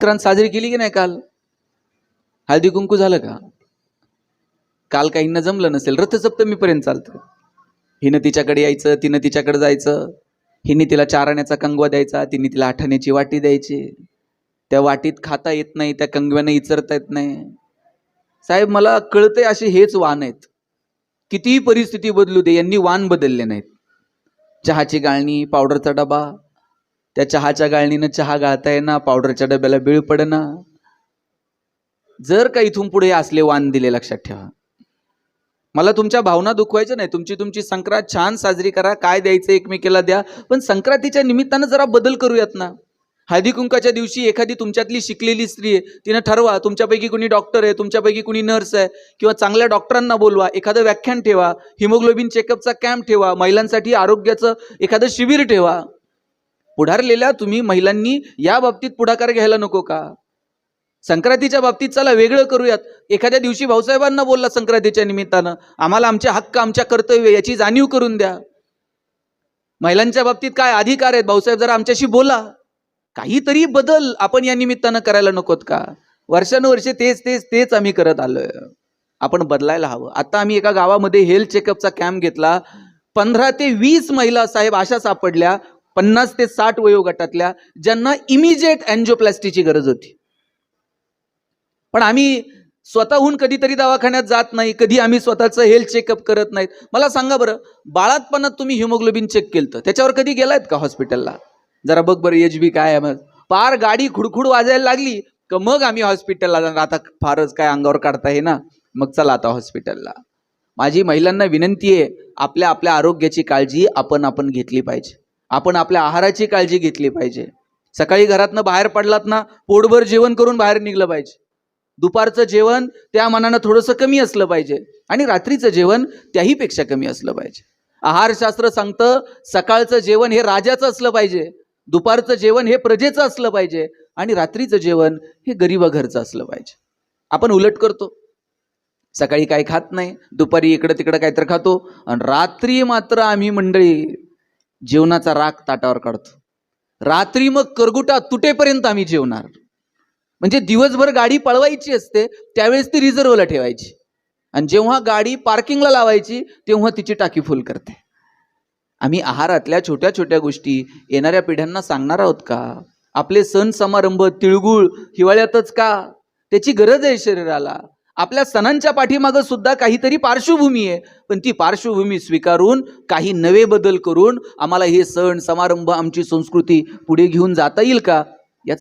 संक्रांत साजरी केली की नाही काल? हळदी कुंकू झालं का? काल काहींना जमलं नसेल, रथसप्तमीपर्यंत चालतं. हिनं तिच्याकडे यायचं, तिनं तिच्याकडे जायचं. हिने तिला 4 आण्याचा कंगवा द्यायचा, तिने तिला 8 आण्याची वाटी द्यायची. त्या वाटीत खाता येत नाही, त्या कंगव्यानं इचरता येत नाही. साहेब मला कळतंय असे हेच वाण आहेत. कितीही परिस्थिती बदलू दे, यांनी वाण बदलले नाहीत. चहाची गाळणी, पावडरचा डबा, त्या चहाच्या गाळणीनं चहा गाळता येईना, पावडरच्या डब्याला बिळ पडना. जर का इथून पुढे असले वाण दिले, लक्षात ठेवा. मला तुमच्या भावना दुखवायच्या नाही. तुमची संक्रांत छान साजरी करा, काय द्यायचं एकमेकीला द्या, पण संक्रांतीच्या निमित्तानं जरा बदल करूयात ना. हळदी कुंकाच्या दिवशी एखादी तुमच्यातली शिकलेली स्त्री आहे, तिनं ठरवा, तुमच्यापैकी कुणी डॉक्टर आहे, तुमच्यापैकी कुणी नर्स आहे, किंवा चांगल्या डॉक्टरांना बोलवा, एखादं व्याख्यान ठेवा, हिमोग्लोबिन चेकअपचा कॅम्प ठेवा, महिलांसाठी आरोग्याचं एखादं शिबिर ठेवा. पुढारलेल्या तुम्ही महिलांनी या बाबतीत पुढाकार घ्यायला नको का? संक्रांतीच्या बाबतीत चला वेगळं करूयात. एखाद्या दिवशी भाऊसाहेबांना बोलला संक्रांतीच्या निमित्तानं, आम्हाला आमचे हक्क, आमच्या कर्तव्य याची जाणीव करून द्या. महिलांच्या बाबतीत काय अधिकार आहेत, भाऊसाहेब जरा आमच्याशी बोला. काहीतरी बदल आपण या निमित्तानं करायला नकोत का? वर्षानुवर्षे तेच आम्ही करत आलोय. आपण बदलायला हवं. आता आम्ही एका गावामध्ये हेल्थ चेकअपचा कॅम्प घेतला. 15 ते 20 महिला साहेब अशा सापडल्या, 50 ते 60 वयोगटातल्या, ज्यांना इमिजिएट अँजिओप्लास्टीची गरज होती. पण आम्ही स्वतःहून कधीतरी दवाखान्यात जात नाही, कधी आम्ही स्वतःचं हेल्थ चेकअप करत नाहीत. मला सांगा बरं, बाळातपणात तुम्ही हिमोग्लोबिन चेक केलं, त्याच्यावर कधी गेलायत का हॉस्पिटलला? जरा बघ बरं HB काय आहे. मग पार गाडी खुडखुड वाजायला लागली का मग आम्ही हॉस्पिटलला जाणार. आता फारच काय अंगावर काढता आहे ना, मग चला आता हॉस्पिटलला. माझी महिलांना विनंती आहे, आपल्या आरोग्याची काळजी आपण घेतली पाहिजे. आपण आपल्या आहाराची काळजी घेतली पाहिजे. सकाळी घरातनं बाहेर पडलात ना, पोटभर जेवण करून बाहेर निघलं पाहिजे. दुपारचं जेवण त्या मानानं थोडंसं कमी असलं पाहिजे, आणि रात्रीचं जेवण त्याही पेक्षा कमी असलं पाहिजे. आहारशास्त्र सांगतं, सकाळचं जेवण हे राजाचं असलं पाहिजे, दुपारचं जेवण हे प्रजेचं असलं पाहिजे, आणि रात्रीचं जेवण हे गरीबा घरचं असलं पाहिजे. आपण उलट करतो. सकाळी काय खात नाही, दुपारी इकडं तिकडं काहीतरी खातो, आणि रात्री मात्र आम्ही मंडळी जेवणाचा राख ताटावर काढतो. रात्री मग करगुटा तुटेपर्यंत आम्ही जेवणार. म्हणजे दिवसभर गाडी पळवायची असते, त्यावेळेस ती रिझर्वला ठेवायची, आणि जेव्हा गाडी पार्किंगला लावायची तेव्हा तिची टाकी फुल करते. आम्ही आहारातल्या छोट्या छोट्या गोष्टी येणाऱ्या पिढ्यांना सांगणार आहोत का? आपले सण समारंभ तिळगुळ हिवाळ्यातच का? त्याची गरज आहे शरीराला. आपल्या सणांच्या पाठीमागं सुद्धा काहीतरी पार्श्वभूमी आहे, पण ती पार्श्वभूमी स्वीकारून काही नवे बदल करून आम्हाला हे सण समारंभ, आमची संस्कृती पुढे घेऊन जाता येईल का?